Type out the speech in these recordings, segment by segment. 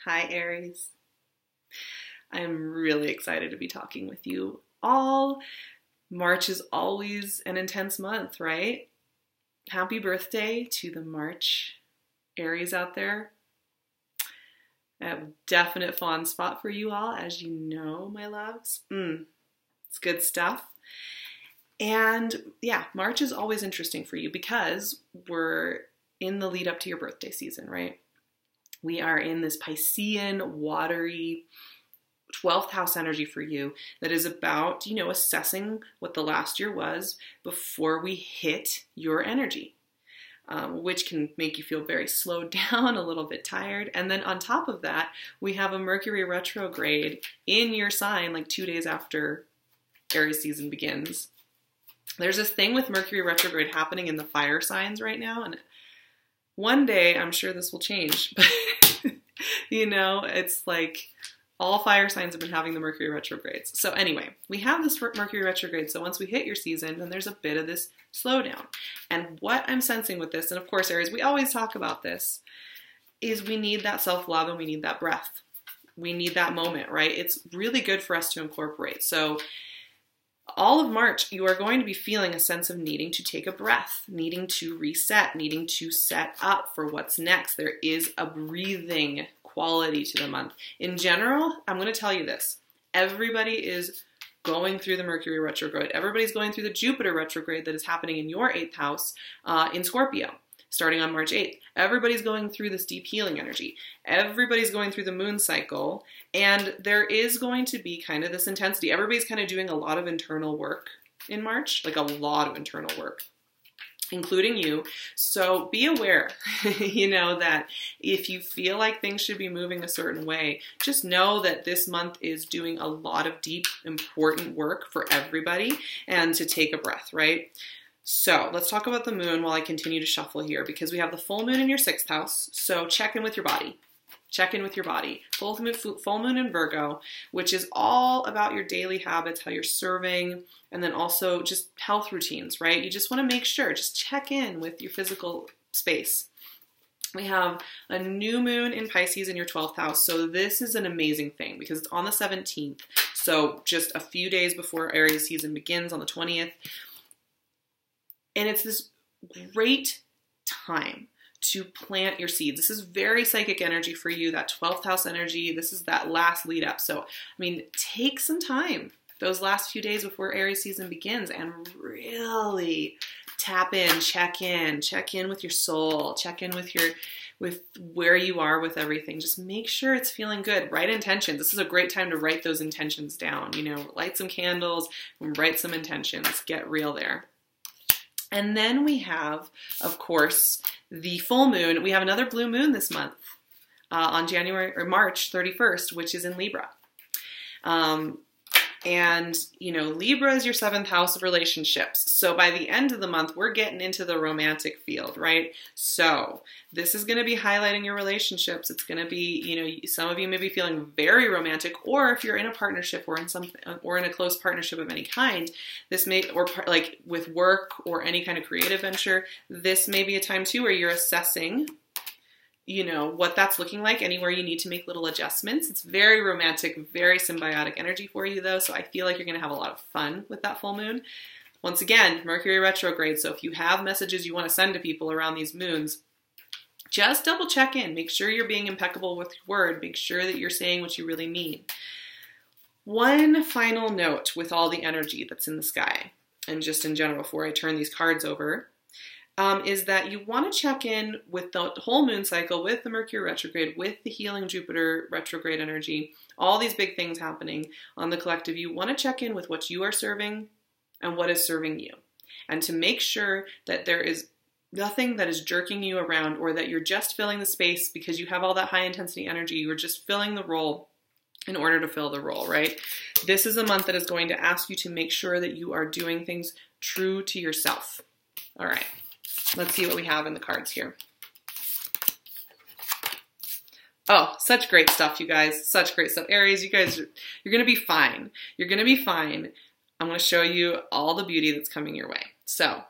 Hi, Aries. I'm really excited to be talking with you all. March is always an intense month, right? Happy birthday to the March Aries out there. I have a definite fond spot for you all, as you know, my loves. It's good stuff. And yeah, March is always interesting for you because we're in the lead up to your birthday season, right? We are in this Piscean, watery 12th house energy for you that is about, assessing what the last year was before we hit your energy, which can make you feel very slowed down, a little bit tired. And then on top of that, we have a Mercury retrograde in your sign like 2 days after Aries season begins. There's this thing with Mercury retrograde happening in the fire signs right now, and one day I'm sure this will change, but it's like all fire signs have been having the Mercury retrogrades. So anyway, we have this Mercury retrograde. So once we hit your season, then there's a bit of this slowdown. And what I'm sensing with this, and of course, Aries, we always talk about this, is we need that self-love and we need that breath. We need that moment, right? It's really good for us to incorporate. So all of March, you are going to be feeling a sense of needing to take a breath, needing to reset, needing to set up for what's next. There is a breathing quality to the month. In general, I'm going to tell you this. Everybody is going through the Mercury retrograde. Everybody's going through the Jupiter retrograde that is happening in your 8th house in Scorpio, starting on March 8th. Everybody's going through this deep healing energy. Everybody's going through the moon cycle, and there is going to be kind of this intensity. Everybody's kind of doing a lot of internal work in March, like a lot of internal work, including you. So be aware, that if you feel like things should be moving a certain way, just know that this month is doing a lot of deep, important work for everybody, and to take a breath, right? So let's talk about the moon while I continue to shuffle here, because we have the full moon in your 6th house. So check in with your body. Check in with your body. Full moon in Virgo, which is all about your daily habits, how you're serving, and then also just health routines, right? You just want to make sure, just check in with your physical space. We have a new moon in Pisces in your 12th house. So this is an amazing thing because it's on the 17th. So just a few days before Aries season begins on the 20th. And it's this great time to plant your seeds. This is very psychic energy for you, that 12th house energy. This is that last lead up. So, take some time those last few days before Aries season begins and really tap in, check in with your soul, check in with where you are with everything. Just make sure it's feeling good. Write intentions. This is a great time to write those intentions down. Light some candles and write some intentions. Get real there. And then we have, of course, the full moon. We have another blue moon this month on March 31st, which is in Libra. Libra is your 7th house of relationships. So by the end of the month, we're getting into the romantic field, right? So this is going to be highlighting your relationships. It's going to be, some of you may be feeling very romantic, or if you're in a partnership or in a close partnership of any kind, like with work or any kind of creative venture, this may be a time too where you're assessing what that's looking like, anywhere you need to make little adjustments. It's very romantic, very symbiotic energy for you though. So I feel like you're going to have a lot of fun with that full moon. Once again, Mercury retrograde. So if you have messages you want to send to people around these moons, just double check in. Make sure you're being impeccable with your word. Make sure that you're saying what you really mean. One final note with all the energy that's in the sky, and just in general before I turn these cards over, is that you want to check in with the whole moon cycle, with the Mercury retrograde, with the healing Jupiter retrograde energy, all these big things happening on the collective. You want to check in with what you are serving and what is serving you. And to make sure that there is nothing that is jerking you around, or that you're just filling the space because you have all that high intensity energy. You're just filling the role in order to fill the role, right? This is a month that is going to ask you to make sure that you are doing things true to yourself. All right. Let's see what we have in the cards here. Oh, such great stuff, you guys. Such great stuff. Aries, you're going to be fine. You're going to be fine. I'm going to show you all the beauty that's coming your way. So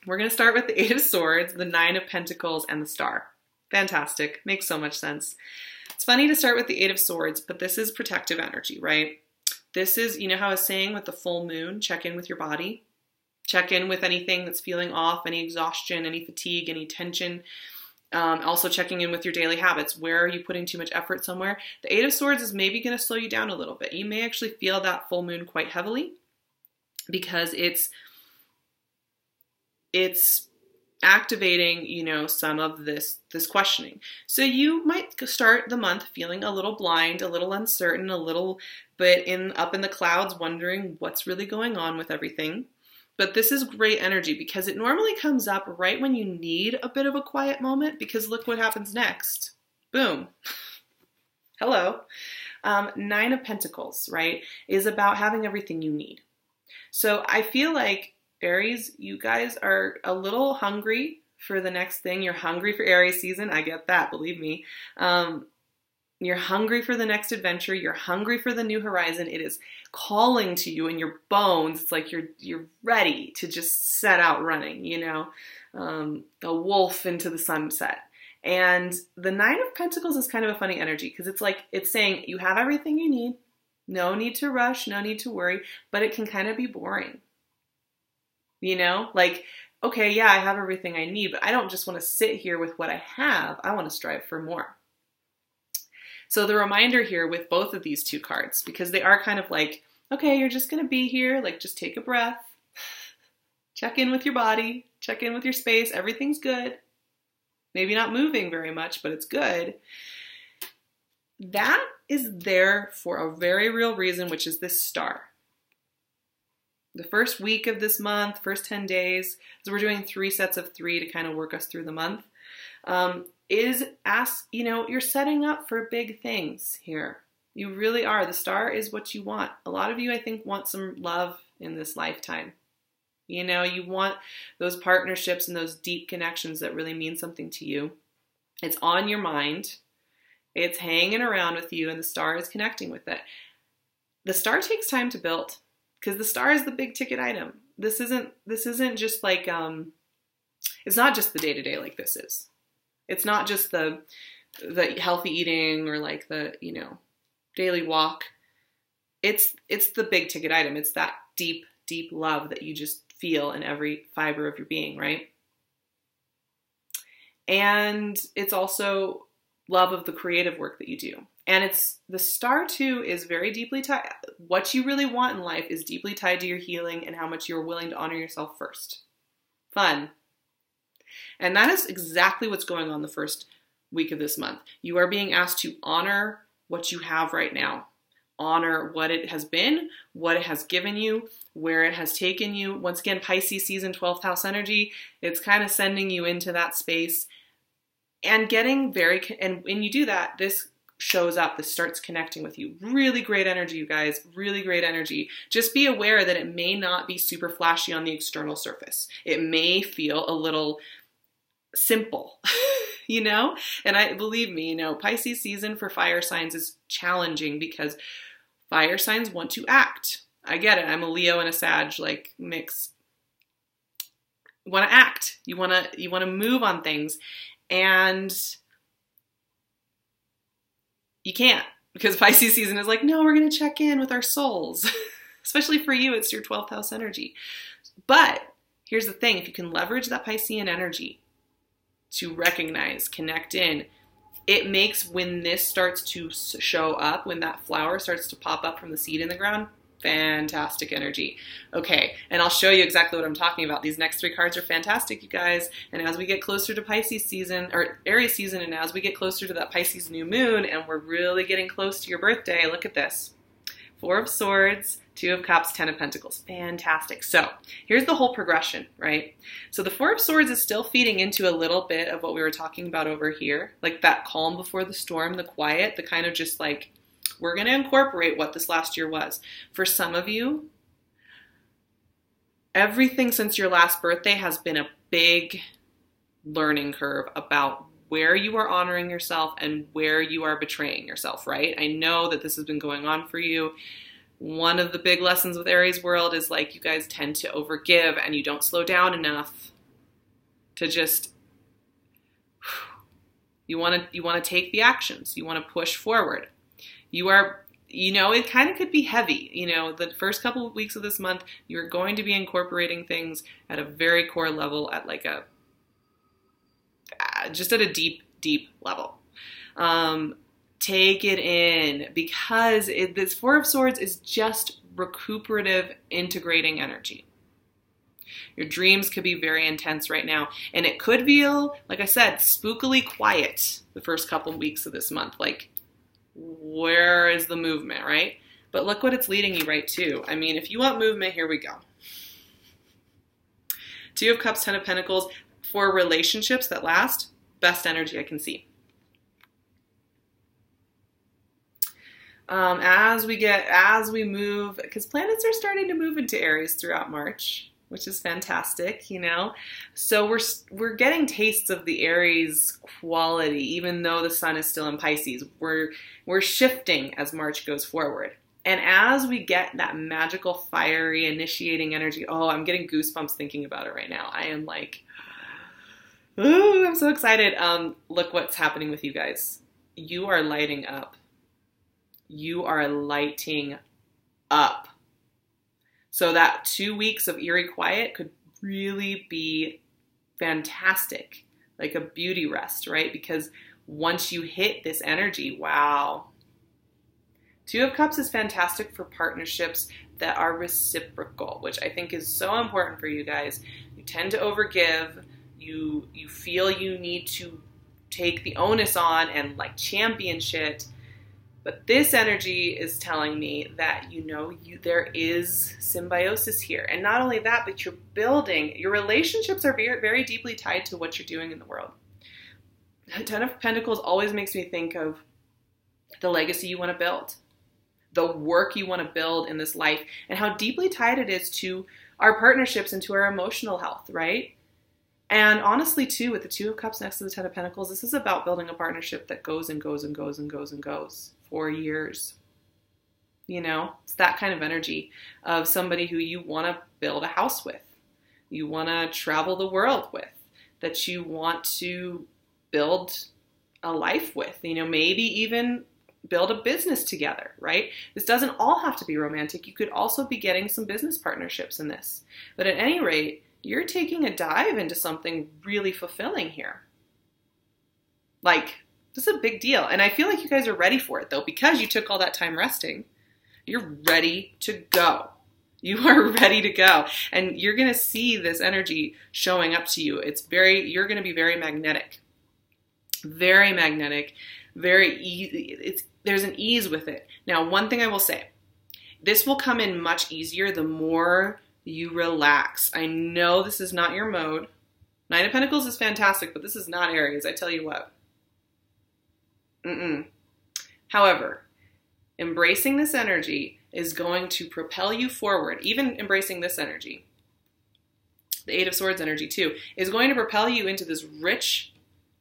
we're going to start with the 8 of Swords, the 9 of Pentacles, and the Star. Fantastic. Makes so much sense. It's funny to start with the Eight of Swords, but this is protective energy, right? This is, you know how I was saying with the full moon, check in with your body. Check in with anything that's feeling off, any exhaustion, any fatigue, any tension. Also checking in with your daily habits. Where are you putting too much effort somewhere? The Eight of Swords is maybe going to slow you down a little bit. You may actually feel that full moon quite heavily because it's activating, you know, some of this questioning. So you might start the month feeling a little blind, a little uncertain, a little bit up in the clouds, wondering what's really going on with everything. But this is great energy because it normally comes up right when you need a bit of a quiet moment, because look what happens next. Boom. Hello. Nine of Pentacles, right, is about having everything you need. So I feel like, Aries, you guys are a little hungry for the next thing. You're hungry for Aries season. I get that, believe me. You're hungry for the next adventure. You're hungry for the new horizon. It is calling to you in your bones. It's like you're ready to just set out running, you know, a wolf into the sunset. And the Nine of Pentacles is kind of a funny energy because it's like, it's saying you have everything you need. No need to rush, no need to worry, but it can kind of be boring. You know, like, okay, yeah, I have everything I need, but I don't just want to sit here with what I have. I want to strive for more. So the reminder here with both of these two cards, because they are kind of like, okay, you're just going to be here, like just take a breath, check in with your body, check in with your space, everything's good. Maybe not moving very much, but it's good. That is there for a very real reason, which is this star. The first week of this month, first 10 days, so we're doing 3 sets of 3 to kind of work us through the month, you know, you're setting up for big things here. You really are. The star is what you want. A lot of you, I think, want some love in this lifetime. You know, you want those partnerships and those deep connections that really mean something to you. It's on your mind. It's hanging around with you, and the star is connecting with it. The star takes time to build because the star is the big ticket item. This isn't just like, it's not just the day-to-day like this is. It's not just the healthy eating or like the, you know, daily walk. It's the big ticket item. It's that deep, deep love that you just feel in every fiber of your being, right? And it's also love of the creative work that you do. And it's the star too is very deeply tied. What you really want in life is deeply tied to your healing and how much you're willing to honor yourself first. Fun. And that is exactly what's going on the first week of this month. You are being asked to honor what you have right now. Honor what it has been, what it has given you, where it has taken you. Once again, Pisces season, 12th house energy. It's kind of sending you into that space and getting and when you do that, this shows up, this starts connecting with you. Really great energy, you guys, really great energy. Just be aware that it may not be super flashy on the external surface. It may feel a little simple, you know? And believe me, you know, Pisces season for fire signs is challenging because fire signs want to act. I get it. I'm a Leo and a Sag, like mix. You want to act. You want to move on things. And you can't, because Pisces season is like, no, we're going to check in with our souls. Especially for you, it's your 12th house energy. But here's the thing. If you can leverage that Piscean energy to recognize, connect in, it makes when this starts to show up, when that flower starts to pop up from the seed in the ground, fantastic energy. Okay, and I'll show you exactly what I'm talking about. These next 3 cards are fantastic, you guys. And as we get closer to Pisces season, or Aries season, and as we get closer to that Pisces new moon, and we're really getting close to your birthday, look at this. 4 of Swords, 2 of Cups, 10 of Pentacles. Fantastic. So here's the whole progression, right? So the 4 of Swords is still feeding into a little bit of what we were talking about over here, like that calm before the storm, the quiet, the kind of just like, we're going to incorporate what this last year was. For some of you, everything since your last birthday has been a big learning curve about where you are honoring yourself and where you are betraying yourself, right? I know that this has been going on for you. One of the big lessons with Aries world is like you guys tend to overgive and you don't slow down enough to just, You want to take the actions. You want to push forward. You are, it kind of could be heavy. The first couple of weeks of this month, you're going to be incorporating things at a very core level, at like just at a deep, deep level. Take it in, because this Four of Swords is just recuperative, integrating energy. Your dreams could be very intense right now, and it could feel, like I said, spookily quiet the first couple of weeks of this month. Like, where is the movement, right? But look what it's leading you right to. I mean, if you want movement, here we go. Two of Cups, Ten of Pentacles. For relationships that last, best energy I can see. As we move, because planets are starting to move into Aries throughout March, which is fantastic, So we're getting tastes of the Aries quality, even though the sun is still in Pisces. We're shifting as March goes forward. And as we get that magical, fiery, initiating energy, I'm getting goosebumps thinking about it right now. I am like, ooh, I'm so excited. Look what's happening with you guys. You are lighting up. You are lighting up. So that 2 weeks of eerie quiet could really be fantastic, like a beauty rest, right? Because once you hit this energy, wow. Two of Cups is fantastic for partnerships that are reciprocal, which I think is so important for you guys. You tend to overgive. You feel you need to take the onus on and like champion shit. But this energy is telling me that, there is symbiosis here. And not only that, but you're building, your relationships are very, very deeply tied to what you're doing in the world. Ten of Pentacles always makes me think of the legacy you want to build, the work you want to build in this life, and how deeply tied it is to our partnerships and to our emotional health, right? And honestly, too, with the Two of Cups next to the Ten of Pentacles, this is about building a partnership that goes and goes and goes and goes and goes. 4 years. It's that kind of energy of somebody who you want to build a house with, you want to travel the world with, that you want to build a life with, maybe even build a business together, right? This doesn't all have to be romantic. You could also be getting some business partnerships in this. But at any rate, you're taking a dive into something really fulfilling here. Like, this is a big deal. And I feel like you guys are ready for it, though, because you took all that time resting. You're ready to go. You are ready to go. And you're going to see this energy showing up to you. You're going to be very magnetic. Very magnetic. Very easy. There's an ease with it. Now, one thing I will say, this will come in much easier the more you relax. I know this is not your mode. Nine of Pentacles is fantastic, but this is not Aries, I tell you what. However, embracing this energy is going to propel you forward. Even embracing this energy, the Eight of Swords energy too, is going to propel you into this rich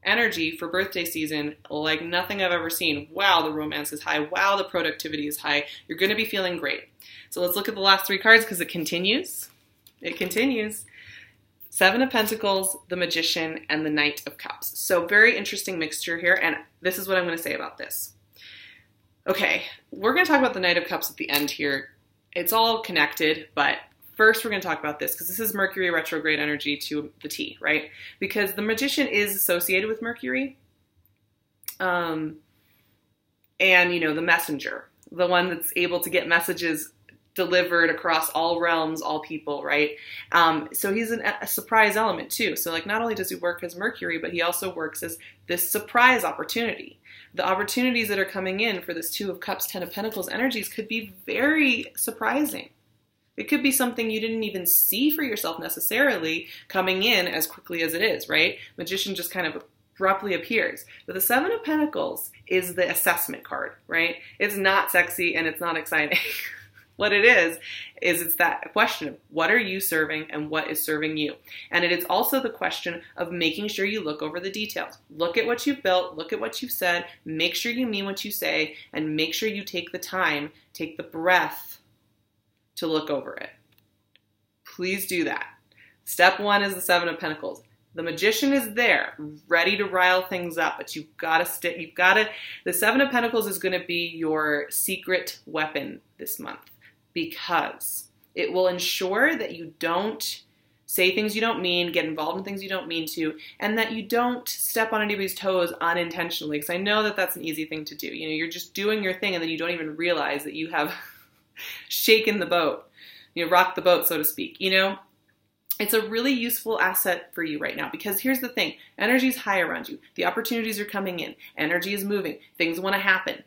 energy for birthday season like nothing I've ever seen. Wow, the romance is high. Wow, the productivity is high. You're going to be feeling great. So let's look at the last 3 cards because it continues. It continues. Seven of Pentacles, the Magician, and the Knight of Cups. So very interesting mixture here, and this is what I'm going to say about this. Okay, we're going to talk about the Knight of Cups at the end here. It's all connected, but first we're going to talk about this because this is Mercury retrograde energy to the T, right? Because the Magician is associated with Mercury, and, the messenger, the one that's able to get messages delivered across all realms, all people, right? So he's a surprise element too. So like not only does he work as Mercury, but he also works as this surprise opportunity. The opportunities that are coming in for this Two of Cups, Ten of Pentacles energies could be very surprising. It could be something you didn't even see for yourself necessarily coming in as quickly as it is, right? Magician just kind of abruptly appears. But the Seven of Pentacles is the assessment card, right? It's not sexy and it's not exciting. What it is it's that question of what are you serving and what is serving you. And it is also the question of making sure you look over the details. Look at what you've built, look at what you've said, make sure you mean what you say, and make sure you take the time, take the breath to look over it. Please do that. Step 1 is the Seven of Pentacles. The Magician is there, ready to rile things up, but you've got to stick. The Seven of Pentacles is going to be your secret weapon this month because it will ensure that you don't say things you don't mean, get involved in things you don't mean to, and that you don't step on anybody's toes unintentionally. Because I know that that's an easy thing to do. You know, you're just doing your thing and then you don't even realize that you have shaken the boat, you know, rocked the boat, so to speak, you know? It's a really useful asset for you right now because here's the thing. Energy is high around you. The opportunities are coming in. Energy is moving. Things want to happen.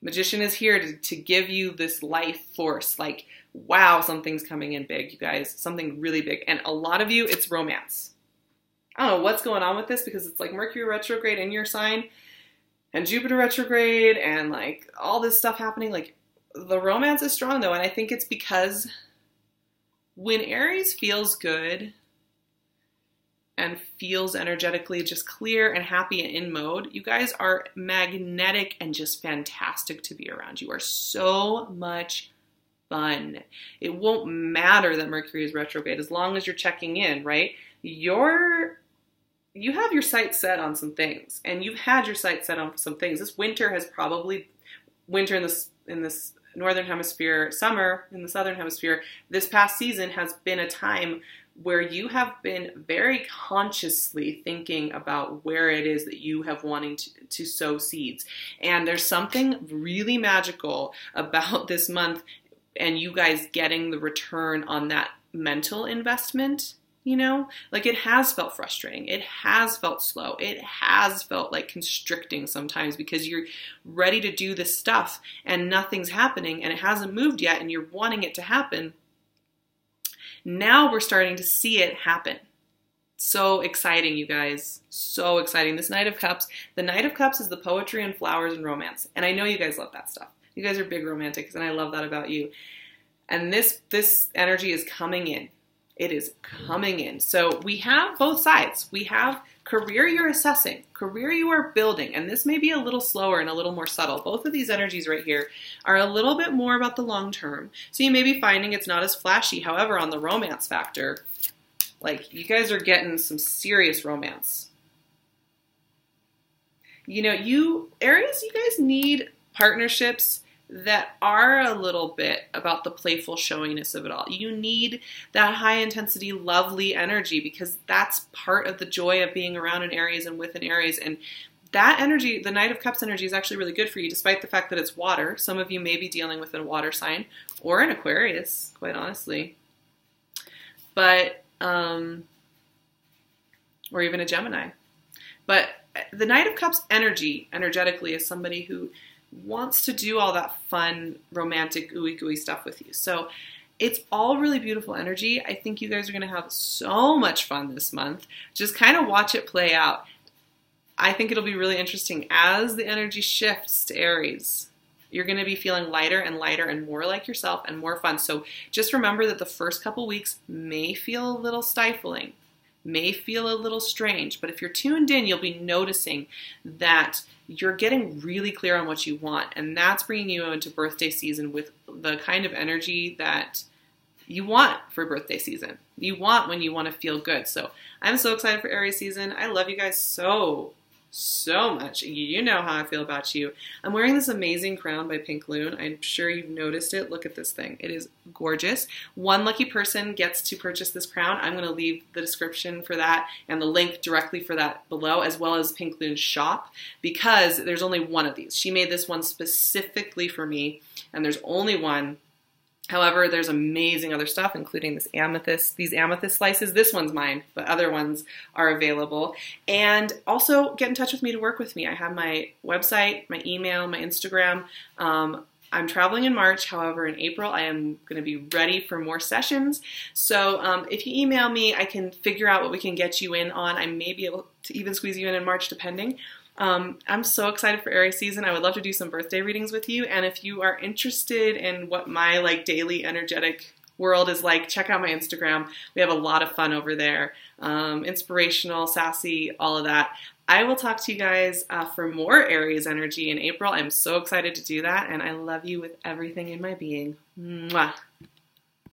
Magician is here to give you this life force. Like, wow, something's coming in big, you guys. Something really big. And a lot of you, it's romance. I don't know what's going on with this because it's like Mercury retrograde in your sign and Jupiter retrograde and like all this stuff happening. Like the romance is strong though. And I think it's because when Aries feels good and feels energetically just clear and happy and in mode, you guys are magnetic and just fantastic to be around. You are so much fun. It won't matter that Mercury is retrograde as long as you're checking in, right? You have your sights set on some things, and you've had your sights set on some things. This winter has probably, winter in this northern hemisphere, summer in the southern hemisphere, this past season has been a time where you have been very consciously thinking about where it is that you have wanting to sow seeds. And there's something really magical about this month and you guys getting the return on that mental investment. You know, like it has felt frustrating. It has felt slow. It has felt like constricting sometimes because you're ready to do this stuff and nothing's happening and it hasn't moved yet and you're wanting it to happen. Now we're starting to see it happen. So exciting, you guys. So exciting. This Knight of Cups. The Knight of Cups is the poetry and flowers and romance. And I know you guys love that stuff. You guys are big romantics and I love that about you. And this energy is coming in. It is coming in. So we have both sides. We have career you're assessing, career you are building, and this may be a little slower and a little more subtle. Both of these energies right here are a little bit more about the long term. So you may be finding it's not as flashy. However, on the romance factor, like you guys are getting some serious romance. You know, Aries, you guys need partnerships that are a little bit about the playful showiness of it all. You need that high intensity, lovely energy because that's part of the joy of being around an Aries and with an Aries. And that energy, the Knight of Cups energy, is actually really good for you, despite the fact that it's water. Some of you may be dealing with a water sign or an Aquarius, quite honestly. But, or even a Gemini. But the Knight of Cups energetically, is somebody who wants to do all that fun, romantic, ooey gooey stuff with you. So it's all really beautiful energy. I think you guys are going to have so much fun this month. Just kind of watch it play out. I think it'll be really interesting as the energy shifts to Aries. You're going to be feeling lighter and more like yourself and more fun. So just remember that the first couple weeks may feel a little stifling, may feel a little strange, but if you're tuned in, you'll be noticing that you're getting really clear on what you want, and that's bringing you into birthday season with the kind of energy that you want for birthday season. You want when you want to feel good. So I'm so excited for Aries season. I love you guys so much. You know how I feel about you. I'm wearing this amazing crown by PinkLune. I'm sure you've noticed it. Look at this thing. It is gorgeous. One lucky person gets to purchase this crown. I'm going to leave the description for that and the link directly for that below, as well as PinkLune's shop, because there's only one of these. She made this one specifically for me, and there's only one. However, there's amazing other stuff, including these amethyst slices. This one's mine, but other ones are available. And also get in touch with me to work with me. I have my website, my email, my Instagram. I'm traveling in March. However, in April, I am going to be ready for more sessions. So if you email me, I can figure out what we can get you in on. I may be able to even squeeze you in March, depending. I'm so excited for Aries season. I would love to do some birthday readings with you. And if you are interested in what my daily energetic world is like, check out my Instagram. We have a lot of fun over there. Inspirational, sassy, all of that. I will talk to you guys for more Aries energy in April. I'm so excited to do that. And I love you with everything in my being. Mwah.